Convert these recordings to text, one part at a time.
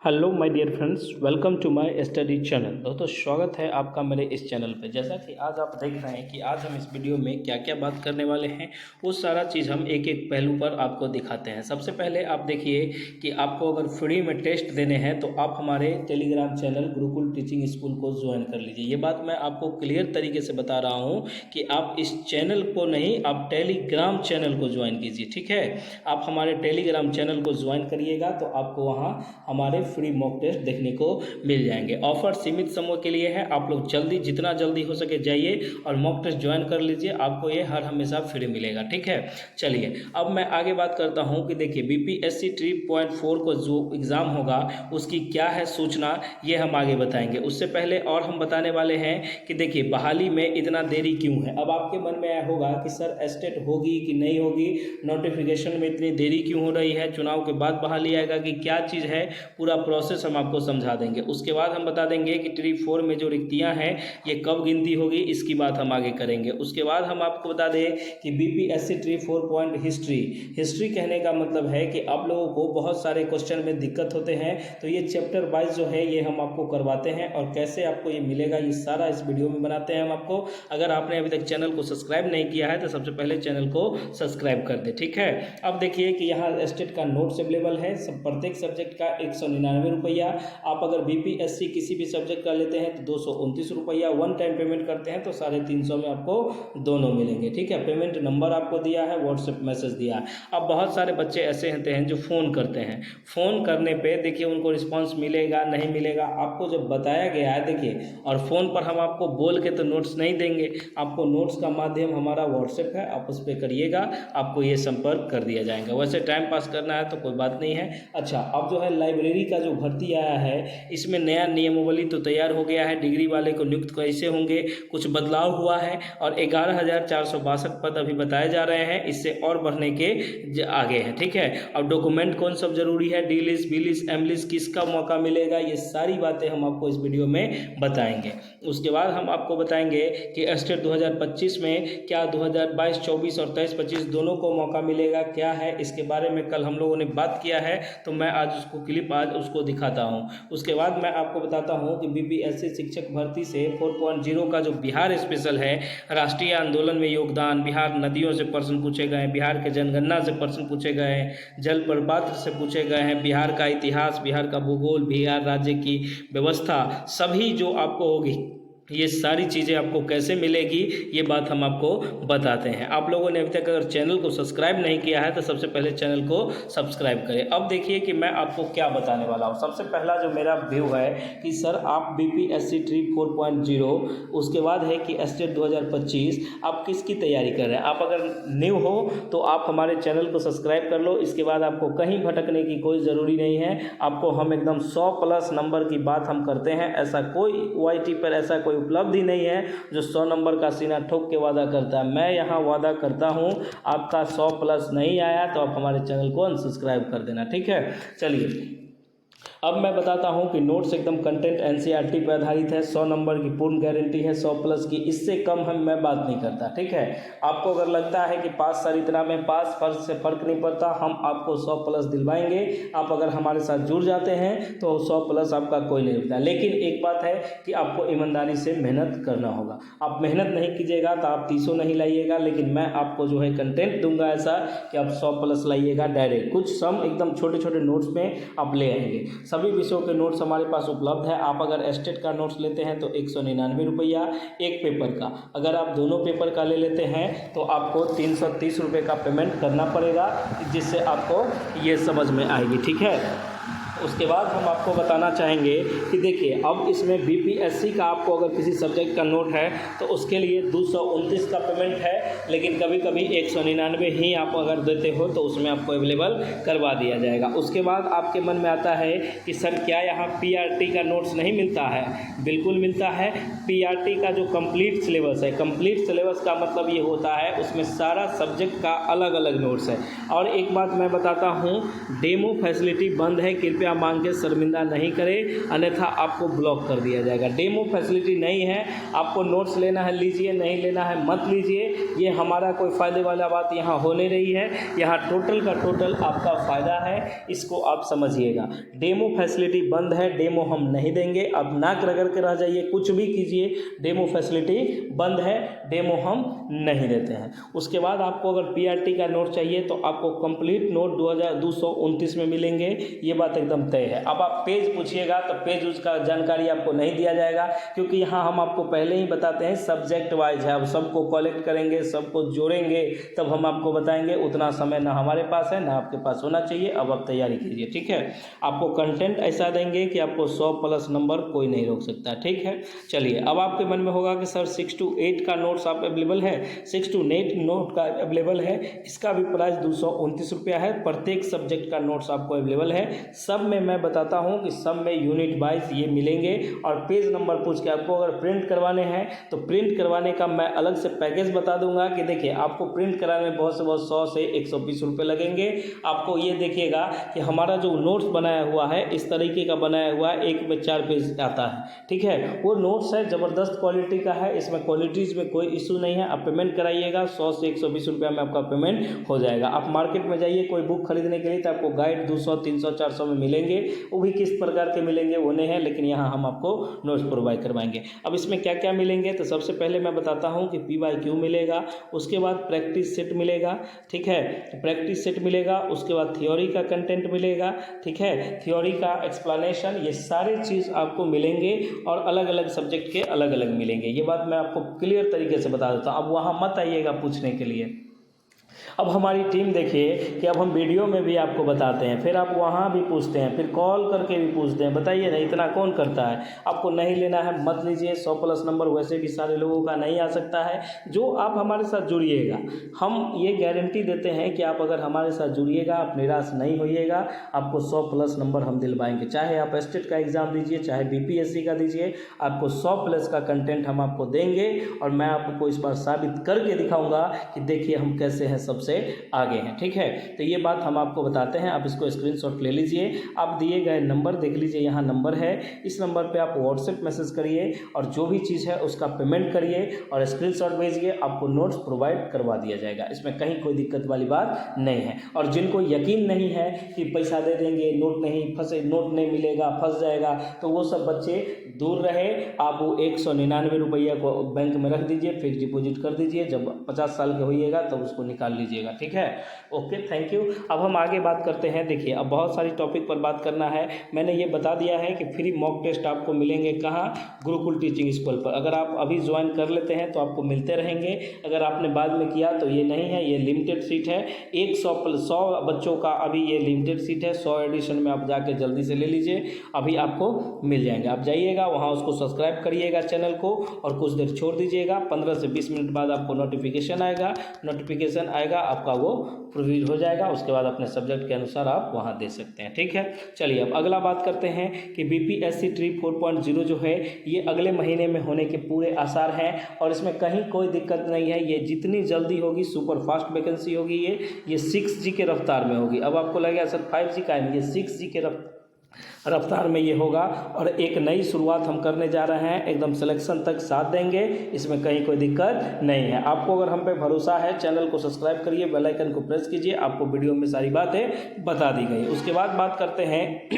Hello my dear friends, welcome to my study channel. दोस्तों स्वागत है आपका मेरे इस चैनल पे। जैसा कि आज आप देख रहे हैं कि आज हम इस वीडियो में क्या क्या बात करने वाले हैं, वो सारा चीज़ हम एक एक पहलू पर आपको दिखाते हैं। सबसे पहले आप देखिए कि आपको अगर फ्री में टेस्ट देने हैं तो आप हमारे Telegram channel Gurukul teaching school को ज्वाइन कर लीजिए। ये बात मैं आपको क्लियर तरीके से बता रहा हूँ कि आप इस चैनल को नहीं, आप टेलीग्राम चैनल को ज्वाइन कीजिए। ठीक है, आप हमारे टेलीग्राम चैनल को ज्वाइन करिएगा तो आपको वहाँ हमारे फ्री मॉक टेस्ट देखने को मिल जाएंगे। ऑफर सीमित समय के लिए है, आप लोग जल्दी जितना जल्दी हो सके जाइए और मॉक टेस्ट ज्वाइन कर लीजिए, आपको ये हर हमेशा फ्री मिलेगा। ठीक है, चलिए अब मैं आगे बात करता हूँ कि देखिए बीपीएससी 3.4 को जो एग्ज़ाम होगा उसकी क्या है सूचना, ये हम आगे बताएंगे। उससे पहले और हम बताने वाले हैं कि देखिए बहाली में इतना देरी क्यों है। अब आपके मन में आया होगा कि सर एस्टेट होगी कि नहीं होगी, नोटिफिकेशन में इतनी देरी क्यों हो रही है, चुनाव के बाद बहाली आएगा कि क्या चीज़ है, पूरा प्रोसेस हम आपको समझा देंगे। उसके बाद हम बता देंगे कि ट्री 4 में जो रिक्तियां हैं ये कब गिनती होगी, इसकी बात हम आगे करेंगे। उसके बाद हम आपको बता दें कि बीपीएससी ट्री 4 पॉइंट हिस्ट्री कहने का मतलब है कि आप लोगों को बहुत सारे क्वेश्चन में दिक्कत होते हैं, तो ये चैप्टर वाइज जो है ये हम आपको करवाते हैं और कैसे आपको ये मिलेगा ये सारा इस वीडियो में बनाते हैं हम आपको। अगर आपने अभी तक चैनल को सब्सक्राइब नहीं किया है तो सबसे पहले चैनल को सब्सक्राइब कर दे। ठीक है, अब देखिए कि यहाँ स्टेट का नोट्स अवेलेबल है, सब प्रत्येक सब्जेक्ट का 199 रुपया। आप अगर बीपीएससी किसी भी सब्जेक्ट का लेते हैं तो 229 रुपया, वन टाइम पेमेंट करते हैं तो 350 में आपको दोनों मिलेंगे। ठीक है, पेमेंट नंबर आपको दिया है, व्हाट्सएप मैसेज दिया है। अब बहुत सारे बच्चे ऐसे होते हैं जो फ़ोन करते हैं, फ़ोन करने पे देखिए उनको रिस्पांस मिलेगा नहीं मिलेगा, आपको जब बताया गया है देखिए, और फ़ोन पर हम आपको बोल के तो नोट्स नहीं देंगे, आपको नोट्स का माध्यम हमारा व्हाट्सएप है, आप उस पर करिएगा, आपको ये संपर्क कर दिया जाएगा। वैसे टाइम पास करना है तो कोई बात नहीं है। अच्छा, अब जो है लाइब्रेरी का जो भर्ती आया है इसमें नया नियमावली तो तैयार हो गया है, डिग्री वाले को नियुक्त कैसे होंगे कुछ बदलाव हुआ है और 11,462 पद अभी बताए जा रहे हैं, इससे और बढ़ने के आगे हैं। ठीक है, अब डॉक्यूमेंट कौन सब जरूरी है, D list B list M list किसका मौका मिलेगा, ये सारी बातें हम आपको इस वीडियो में बताएंगे। उसके बाद हम आपको बताएंगे कि एस्टेट 2025 में क्या 2022-24 और 23-25 दोनों को मौका मिलेगा, क्या है इसके बारे में कल हम लोगों ने बात किया है, तो मैं आज उसको क्लिप आज उसको दिखाता हूं। उसके बाद मैं आपको बताता हूं कि बीपीएससी शिक्षक भर्ती से 4.0 का जो बिहार स्पेशल है, राष्ट्रीय आंदोलन में योगदान, बिहार नदियों से प्रश्न पूछे गए, बिहार के जनगणना से प्रश्न पूछे गए हैं, जल प्रपात से पूछे गए हैं, बिहार का इतिहास, बिहार का भूगोल, बिहार राज्य की व्यवस्था, सभी जो आपको होगी ये सारी चीज़ें आपको कैसे मिलेगी ये बात हम आपको बताते हैं। आप लोगों ने अभी तक अगर चैनल को सब्सक्राइब नहीं किया है तो सबसे पहले चैनल को सब्सक्राइब करें। अब देखिए कि मैं आपको क्या बताने वाला हूँ। सबसे पहला जो मेरा व्यू है कि सर आप बीपीएससी ट्री 4.0, उसके बाद है कि एस्टेट 2025, आप किसकी तैयारी कर रहे हैं। आप अगर न्यू हो तो आप हमारे चैनल को सब्सक्राइब कर लो, इसके बाद आपको कहीं भटकने की कोई ज़रूरी नहीं है। आपको हम एकदम 100+ नंबर की बात हम करते हैं, ऐसा कोई OIT पर ऐसा कोई उपलब्धि नहीं है जो 100 नंबर का सीना ठोक के वादा करता है। मैं यहाँ वादा करता हूँ आपका 100+ नहीं आया तो आप हमारे चैनल को अनसब्सक्राइब कर देना। ठीक है, चलिए अब मैं बताता हूं कि नोट्स एकदम कंटेंट एनसीईआरटी पर आधारित है, 100 नंबर की पूर्ण गारंटी है, 100+ की, इससे कम मैं बात नहीं करता। ठीक है, आपको अगर लगता है कि पास सर इतना में पास फर्क से फ़र्क नहीं पड़ता, हम आपको 100+ दिलवाएंगे। आप अगर हमारे साथ जुड़ जाते हैं तो 100+ आपका कोई नहीं होता। लेकिन एक बात है कि आपको ईमानदारी से मेहनत करना होगा। आप मेहनत नहीं कीजिएगा तो आप 300 नहीं लाइएगा, लेकिन मैं आपको जो है कंटेंट दूंगा ऐसा कि आप 100+ लाइएगा डायरेक्ट। कुछ सम एकदम छोटे छोटे नोट्स में आप ले आएंगे। सभी विषयों के नोट्स हमारे पास उपलब्ध है। आप अगर एस्टेट का नोट्स लेते हैं तो 199 रुपया एक पेपर का, अगर आप दोनों पेपर का ले लेते हैं तो आपको 330 रुपये का पेमेंट करना पड़ेगा, जिससे आपको ये समझ में आएगी। ठीक है, उसके बाद हम आपको बताना चाहेंगे कि देखिए अब इसमें बीपीएससी का आपको अगर किसी सब्जेक्ट का नोट है तो उसके लिए 229 का पेमेंट है, लेकिन कभी कभी 199 ही आप अगर देते हो तो उसमें आपको अवेलेबल करवा दिया जाएगा। उसके बाद आपके मन में आता है कि सर क्या यहाँ पीआरटी का नोट्स नहीं मिलता है? बिल्कुल मिलता है। पीआरटी का जो कंप्लीट सिलेबस है, कंप्लीट सिलेबस का मतलब ये होता है उसमें सारा सब्जेक्ट का अलग अलग नोट्स है। और एक बात मैं बताता हूँ, डेमो फैसिलिटी बंद है, कृपया मांग के शर्मिंदा नहीं करें, अन्यथा आपको ब्लॉक कर दिया जाएगा। डेमो फैसिलिटी नहीं है, आपको नोट्स लेना है लीजिए, नहीं लेना है मत लीजिए। ये हमारा कोई फ़ायदे वाला बात यहाँ हो नहीं रही है। यहाँ टोटल का टोटल आपका फ़ायदा है, इसको आप समझिएगा। डेमो फैसिलिटी बंद है, डेमो हम नहीं देंगे। आप नाक रगड़ के रह जाइए, कुछ भी कीजिए, डेमो फैसिलिटी बंद है, डेमो हम नहीं देते हैं। उसके बाद आपको अगर पीआरटी का नोट चाहिए तो आपको कंप्लीट नोट 2229 में मिलेंगे, ये बात एकदम तय है। अब आप पेज पूछिएगा तो पेज उसका जानकारी आपको नहीं दिया जाएगा, क्योंकि यहाँ हम आपको पहले ही बताते हैं सब्जेक्ट वाइज है। अब सबको कलेक्ट करेंगे, सबको जोड़ेंगे, तब हम आपको बताएंगे। उतना समय ना हमारे पास है ना आपके पास होना चाहिए। अब आप तैयारी कीजिए, ठीक है। आपको कंटेंट ऐसा देंगे कि आपको 100+ नंबर कोई नहीं रोक सकता, ठीक है। चलिए, अब आपके मन में होगा कि सर 6 to 8 का नोट्स आप अवेलेबल है। 6 to 8 नोट का अवेलेबल है, इसका भी प्राइस 229 रुपया है। प्रत्येक सब्जेक्ट का नोट्स आपको अवेलेबल है। सब में मैं बताता हूँ कि सब में यूनिट वाइज ये मिलेंगे। और पेज नंबर पूछ के आपको अगर प्रिंट करवाने हैं तो प्रिंट करवाने का मैं अलग से पैकेज बता दूंगा कि देखिए आपको प्रिंट कराने में बहुत से बहुत 100 से 120 रुपये लगेंगे। आपको ये देखिएगा कि हमारा जो नोट्स बनाया हुआ है इस तरीके का बनाया हुआ है, एक में 4 पेज आता है, ठीक है। वो नोट्स है, ज़बरदस्त क्वालिटी का है, इसमें क्वालिटीज़ में कोई इशू नहीं है। आप पेमेंट कराइएगा, 100 से 120 रुपया में आपका पेमेंट हो जाएगा। आप मार्केट में जाइए कोई बुक खरीदने के लिए तो आपको गाइड 200, 300, 400 में मिलेंगे, वो भी किस प्रकार के मिलेंगे वो नहीं है, लेकिन यहाँ हम आपको नोट्स प्रोवाइड करवाएंगे। अब इसमें क्या क्या मिलेंगे तो सबसे पहले मैं बताता हूँ कि PYQ मिलेगा, उसके बाद प्रैक्टिस सेट मिलेगा, ठीक है, प्रैक्टिस सेट मिलेगा, उसके बाद थ्योरी का कंटेंट मिलेगा, ठीक है, थ्योरी का एक्सप्लेनेशन, ये सारे चीज़ आपको मिलेंगे और अलग अलग सब्जेक्ट के अलग अलग मिलेंगे। ये बात मैं आपको क्लियर तरीके से बता देता हूँ। अब वहाँ मत आइएगा पूछने के लिए। अब हमारी टीम देखिए कि अब हम वीडियो में भी आपको बताते हैं, फिर आप वहाँ भी पूछते हैं, फिर कॉल करके भी पूछते हैं। बताइए ना, इतना कौन करता है। आपको नहीं लेना है मत लीजिए, 100+ नंबर वैसे भी सारे लोगों का नहीं आ सकता है। जो आप हमारे साथ जुड़िएगा, हम ये गारंटी देते हैं कि आप अगर हमारे साथ जुड़िएगा आप निराश नहीं होइएगा, आपको 100+ नंबर हम दिलवाएंगे। चाहे आप स्टेट का एग्ज़ाम दीजिए, चाहे BPSC का दीजिए, आपको 100+ का कंटेंट हम आपको देंगे। और मैं आपको इस बार साबित करके दिखाऊंगा कि देखिए हम कैसे हैं, सबसे आगे हैं, ठीक है। तो ये बात हम आपको बताते हैं। आप इसको स्क्रीनशॉट ले लीजिए। आप दिए गए नंबर देख लीजिए, यहाँ नंबर है, इस नंबर पे आप व्हाट्सएप मैसेज करिए और जो भी चीज़ है उसका पेमेंट करिए और स्क्रीनशॉट भेजिए, आपको नोट्स प्रोवाइड करवा दिया जाएगा। इसमें कहीं कोई दिक्कत वाली बात नहीं है। और जिनको यकीन नहीं है कि पैसा दे देंगे, नोट नहीं मिलेगा, फंस जाएगा, तो वो सब बच्चे दूर रहे। आप वो 199 रुपया को बैंक में रख दीजिए, फिक्स डिपॉजिट कर दीजिए। जब 50 साल के होइएगा तब उसको निकाल लीजिएगा, ठीक है। Okay, thank you. अब हम आगे बात करते हैं। देखिए, अब बहुत सारी टॉपिक पर बात करना है। मैंने ये बता दिया है कि फ्री मॉक टेस्ट आपको मिलेंगे कहाँ, गुरुकुल टीचिंग स्कूल पर। अगर आप अभी ज्वाइन कर लेते हैं तो आपको मिलते रहेंगे, अगर आपने बाद में किया तो ये नहीं है, ये लिमिटेड सीट है। 100 बच्चों का अभी ये लिमिटेड सीट है। 100 एडिशन में आप जाके जल्दी से ले लीजिए, अभी आपको मिल जाएंगे। आप जाइएगा वहाँ, उसको सब्सक्राइब करिएगा चैनल को और कुछ देर छोड़ दीजिएगा। 15 से 20 मिनट बाद आपको नोटिफिकेशन आएगा, आपका वो प्रोव्यूज हो जाएगा। उसके बाद अपने सब्जेक्ट के अनुसार आप वहाँ दे सकते हैं, ठीक है। चलिए, अब अगला बात करते हैं कि BPSC ट्री 4.0 जो है ये अगले महीने में होने के पूरे आसार हैं और इसमें कहीं कोई दिक्कत नहीं है। ये जितनी जल्दी होगी, सुपर फास्ट वैकेंसी होगी। ये 6G के रफ्तार में होगी। अब आपको लगेगा सर 5G का है, ये 6G के रफ्तार में ये होगा। और एक नई शुरुआत हम करने जा रहे हैं, एकदम सिलेक्शन तक साथ देंगे, इसमें कहीं कोई दिक्कत नहीं है। आपको अगर हम पे भरोसा है, चैनल को सब्सक्राइब करिए, बेल आइकन को प्रेस कीजिए, आपको वीडियो में सारी बातें बता दी गई। उसके बाद बात करते हैं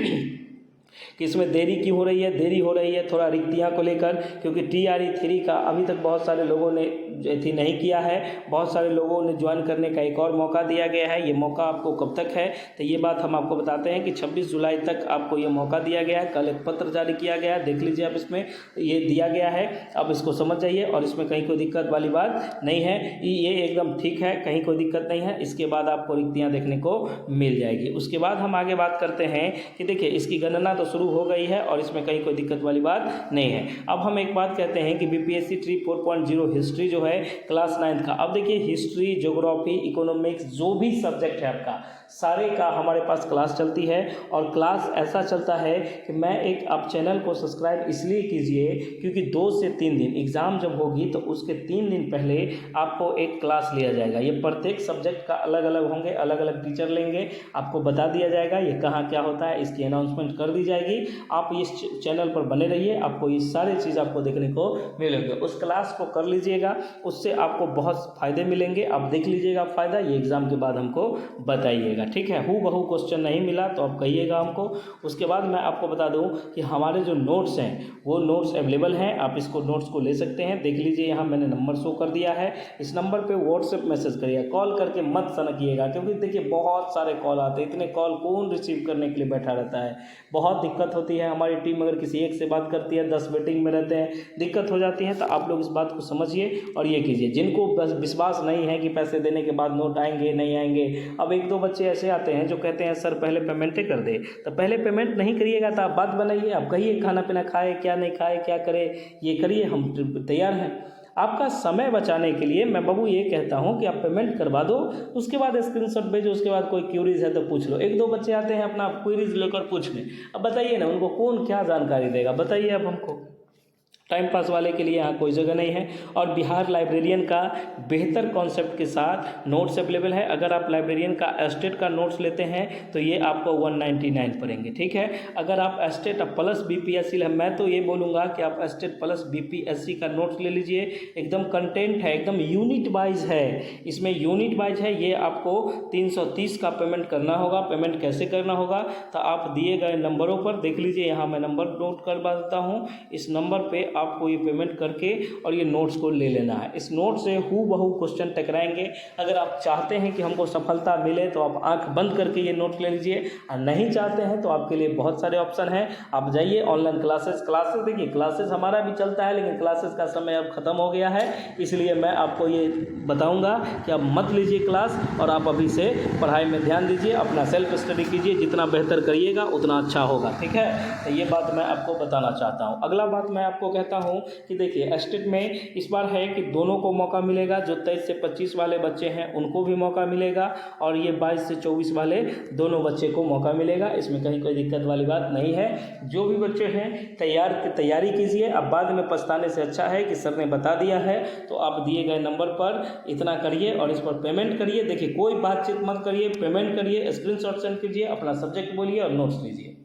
कि इसमें देरी क्यों हो रही है। देरी हो रही है थोड़ा रिक्तियाँ को लेकर, क्योंकि TRE 3 का अभी तक बहुत सारे लोगों ने नहीं किया है। बहुत सारे लोगों ने ज्वाइन करने का एक और मौका दिया गया है। ये मौका आपको कब तक है तो ये बात हम आपको बताते हैं कि 26 जुलाई तक आपको ये मौका दिया गया है। कल एक पत्र जारी किया गया है, देख लीजिए आप, इसमें ये दिया गया है। अब इसको समझ जाइए और इसमें कहीं कोई दिक्कत वाली बात नहीं है, ये एकदम ठीक है, कहीं कोई दिक्कत नहीं है। इसके बाद आपको रिक्तियाँ देखने को मिल जाएगी। उसके बाद हम आगे बात करते हैं कि देखिए इसकी गणना तो शुरू हो गई है और इसमें कहीं कोई दिक्कत वाली बात नहीं है। अब हम एक बात कहते हैं कि BPSC ट्री 4.0 हिस्ट्री जो है क्लास 9 का, अब देखिए हिस्ट्री, ज्योग्राफी, इकोनॉमिक्स, जो भी सब्जेक्ट है आपका, सारे का हमारे पास क्लास चलती है। और क्लास ऐसा चलता है कि आप चैनल को सब्सक्राइब इसलिए कीजिए क्योंकि 2 से 3 दिन एग्ज़ाम जब होगी तो उसके 3 दिन पहले आपको एक क्लास लिया जाएगा। ये प्रत्येक सब्जेक्ट का अलग अलग होंगे, अलग अलग टीचर लेंगे, आपको बता दिया जाएगा ये कहाँ क्या होता है, इसकी अनाउंसमेंट कर दी जाएगी। आप इस चैनल पर बने रहिए, आपको ये सारी चीज़ आपको देखने को मिलेंगे। उस क्लास को कर लीजिएगा, उससे आपको बहुत फ़ायदे मिलेंगे। आप देख लीजिएगा फ़ायदा, ये एग्ज़ाम के बाद हमको बताइएगा, ठीक है। हूबहू क्वेश्चन नहीं मिला तो आप कहिएगा हमको। उसके बाद मैं आपको बता दूं कि हमारे जो नोट्स हैं वो नोट्स अवेलेबल हैं, आप इसको नोट्स को ले सकते हैं। देख लीजिए, यहाँ मैंने नंबर शो कर दिया है। इस नंबर पे व्हाट्सएप मैसेज करिए, कॉल करके मत सनकिएगा, क्योंकि देखिए बहुत सारे कॉल आते हैं। इतने कॉल कौन रिसीव करने के लिए बैठा रहता है, बहुत दिक्कत होती है। हमारी टीम अगर किसी एक से बात करती है, 10 वेटिंग में रहते हैं, दिक्कत हो जाती है। तो आप लोग इस बात को समझिए और ये कीजिए। जिनको बस विश्वास नहीं है कि पैसे देने के बाद नोट आएंगे नहीं आएंगे, अब 1-2 बच्चे ऐसे आते हैं जो कहते हैं सर पहले पेमेंटें कर दे, तो पहले पेमेंट नहीं करिएगा तो आप बात बनाइए, आप कहिए खाना पीना खाए क्या नहीं खाए क्या करे, ये करिए, हम तैयार हैं। आपका समय बचाने के लिए मैं बाबू ये कहता हूँ कि आप पेमेंट करवा दो, उसके बाद स्क्रीनशॉट भेजो, उसके बाद कोई क्यूरीज है तो पूछ लो। 1-2 बच्चे आते हैं अपना क्यूरीज लेकर पूछने, अब बताइए ना उनको कौन क्या जानकारी देगा, बताइए अब हमको। टाइम पास वाले के लिए यहाँ कोई जगह नहीं है। और बिहार लाइब्रेरियन का बेहतर कॉन्सेप्ट के साथ नोट्स अवेलेबल है। अगर आप लाइब्रेरियन का एस्टेट का नोट्स लेते हैं तो ये आपको 199 पड़ेंगे, ठीक है। अगर आप एस्टेट प्लस बीपीएससी, मैं तो ये बोलूँगा कि आप एस्टेट प्लस बीपीएससी का नोट्स ले लीजिए। एकदम कंटेंट है, एकदम यूनिट वाइज है, इसमें यूनिट वाइज है। ये आपको 330 का पेमेंट करना होगा। पेमेंट कैसे करना होगा तो आप दिए गए नंबरों पर देख लीजिए, यहाँ मैं नंबर नोट करवा देता हूँ। इस नंबर पे आपको ये पेमेंट करके और ये नोट्स को ले लेना है। इस नोट से हूबहू क्वेश्चन टकराएंगे। अगर आप चाहते हैं कि हमको सफलता मिले तो आप आंख बंद करके ये नोट ले लीजिए, और नहीं चाहते हैं तो आपके लिए बहुत सारे ऑप्शन हैं। आप जाइए ऑनलाइन क्लासेस देखिए, क्लासेस हमारा भी चलता है, लेकिन क्लासेस का समय अब ख़त्म हो गया है, इसलिए मैं आपको ये बताऊँगा कि आप मत लीजिए क्लास, और आप अभी से पढ़ाई में ध्यान दीजिए, अपना सेल्फ स्टडी कीजिए। जितना बेहतर करिएगा उतना अच्छा होगा, ठीक है। तो ये बात मैं आपको बताना चाहता हूँ। अगला बात मैं आपको कहता हूं कि देखिए एस्टेट में इस बार है कि दोनों को मौका मिलेगा। जो 23 से 25 वाले बच्चे हैं उनको भी मौका मिलेगा, और ये 22 से 24 वाले दोनों बच्चे को मौका मिलेगा। इसमें कहीं कोई दिक्कत वाली बात नहीं है। जो भी बच्चे हैं तैयारी कीजिए। अब बाद में पछताने से अच्छा है कि सर ने बता दिया है, तो आप दिए गए नंबर पर इतना करिए और इस पर पेमेंट करिए। देखिए कोई बातचीत मत करिए, पेमेंट करिए, स्क्रीनशॉट सेंड कीजिए, अपना सब्जेक्ट बोलिए और नोट्स लीजिए,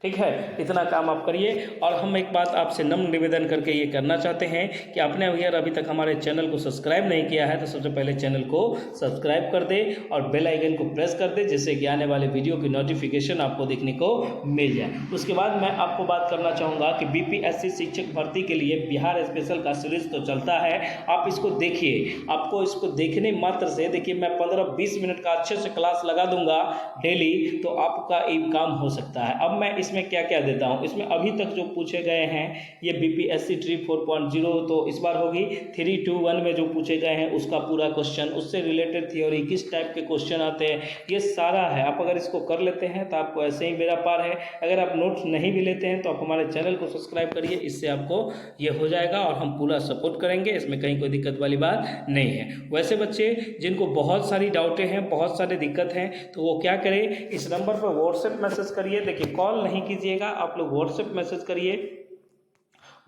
ठीक है। इतना काम आप करिए। और हम एक बात आपसे नम्र निवेदन करके ये करना चाहते हैं कि आपने अगर अभी तक हमारे चैनल को सब्सक्राइब नहीं किया है तो सबसे पहले चैनल को सब्सक्राइब कर दे और बेल आइकन को प्रेस कर दे, जिससे कि आने वाले वीडियो की नोटिफिकेशन आपको देखने को मिल जाए। उसके बाद मैं आपको बात करना चाहूँगा कि बीपीएससी शिक्षक भर्ती के लिए बिहार स्पेशल का सीरीज तो चलता है, आप इसको देखिए। आपको इसको देखने मात्र से देखिए मैं 15-20 मिनट का अच्छे से क्लास लगा दूंगा डेली, तो आपका एक काम हो सकता है। अब मैं इसमें क्या क्या देता हूं, इसमें अभी तक जो पूछे गए हैं ये बीपीएससी ट्री 4.0 तो इस बार होगी। 3-2-1 में जो पूछे गए हैं उसका पूरा क्वेश्चन, उससे रिलेटेड थ्योरी, किस टाइप के क्वेश्चन आते हैं, ये सारा है। आप अगर इसको कर लेते हैं तो आपको ऐसे ही बेड़ा पार है। अगर आप नोट्स नहीं भी लेते हैं तो आप हमारे चैनल को सब्सक्राइब करिए, इससे आपको ये हो जाएगा और हम पूरा सपोर्ट करेंगे। इसमें कहीं कोई दिक्कत वाली बात नहीं है। वैसे बच्चे जिनको बहुत सारी डाउटें हैं, बहुत सारी दिक्कत हैं, तो वो क्या करें, इस नंबर पर व्हाट्सएप मैसेज करिए। देखिए कॉल नहीं कीजिएगा, आप लोग व्हाट्सएप मैसेज करिए।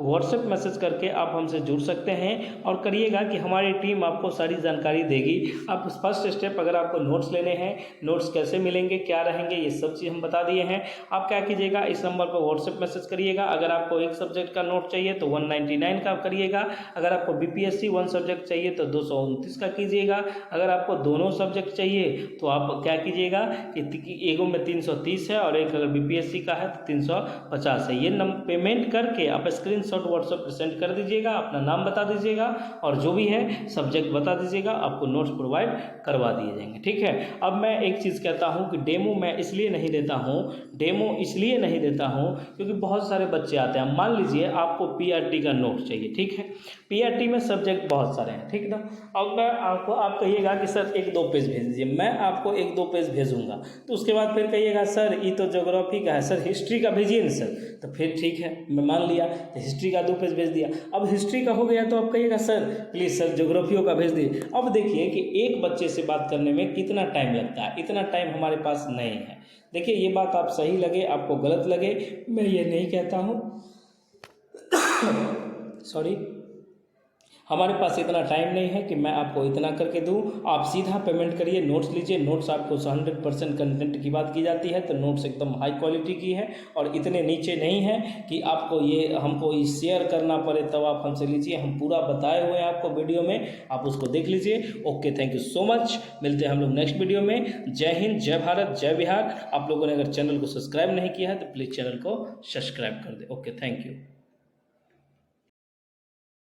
व्हाट्सएप मैसेज करके आप हमसे जुड़ सकते हैं और करिएगा कि हमारी टीम आपको सारी जानकारी देगी। आप फर्स्ट स्टेप, अगर आपको नोट्स लेने हैं, नोट्स कैसे मिलेंगे, क्या रहेंगे, ये सब चीज़ हम बता दिए हैं। आप क्या कीजिएगा, इस नंबर पर व्हाट्सएप मैसेज करिएगा। अगर आपको एक सब्जेक्ट का नोट चाहिए तो 199 का करिएगा। अगर आपको बीपीएससी 1 सब्जेक्ट चाहिए तो 229 का कीजिएगा। अगर आपको दोनों सब्जेक्ट चाहिए तो आप क्या कीजिएगा कि एगो में 330 है और एक अगर बीपीएससी का है तो 350 है। ये पेमेंट करके आप स्क्रीन व्हाट्सएप पर सेंड कर दीजिएगा, अपना नाम बता दीजिएगा और जो भी है सब्जेक्ट बता दीजिएगा, आपको नोट्स प्रोवाइड करवा दिए जाएंगे, ठीक है। अब मैं एक चीज़ कहता हूं कि डेमो मैं इसलिए नहीं देता हूं क्योंकि बहुत सारे बच्चे आते हैं। मान लीजिए आपको पीआरटी का नोट चाहिए, ठीक है। पीआरटी में सब्जेक्ट बहुत सारे हैं, ठीक ना। अब मैं आपको आप कहिएगा कि सर 1-2 पेज भेज दीजिए, मैं आपको 1-2 पेज भेजूंगा। तो उसके बाद फिर कहिएगा सर ये तो ज्योग्राफी का है, सर हिस्ट्री का भेजिए ना सर। तो फिर ठीक है, मैं मान लिया, तो हिस्ट्री का 2 पेज भेज दिया। अब हिस्ट्री का हो गया तो आप कहिएगा सर प्लीज़ सर ज्योग्राफियों का भेज दिए। अब देखिए कि एक बच्चे से बात करने में कितना टाइम लगता है, इतना टाइम हमारे पास नहीं है। देखिए ये बात आप सही लगे आपको गलत लगे, मैं ये नहीं कहता हूँ सॉरी, हमारे पास इतना टाइम नहीं है कि मैं आपको इतना करके दूं। आप सीधा पेमेंट करिए, नोट्स लीजिए। नोट्स आपको 100% कंटेंट की बात की जाती है तो नोट्स एकदम हाई क्वालिटी की है और इतने नीचे नहीं है कि आपको ये हमको शेयर करना पड़े तब आप हमसे लीजिए। हम पूरा बताए हुए हैं आपको वीडियो में, आप उसको देख लीजिए। Okay, thank you so much. मिलते हैं हम लोग नेक्स्ट वीडियो में। जय हिंद, जय भारत, जय बिहार। आप लोगों ने अगर चैनल को सब्सक्राइब नहीं किया है तो प्लीज़ चैनल को सब्सक्राइब कर दे। Okay, thank you.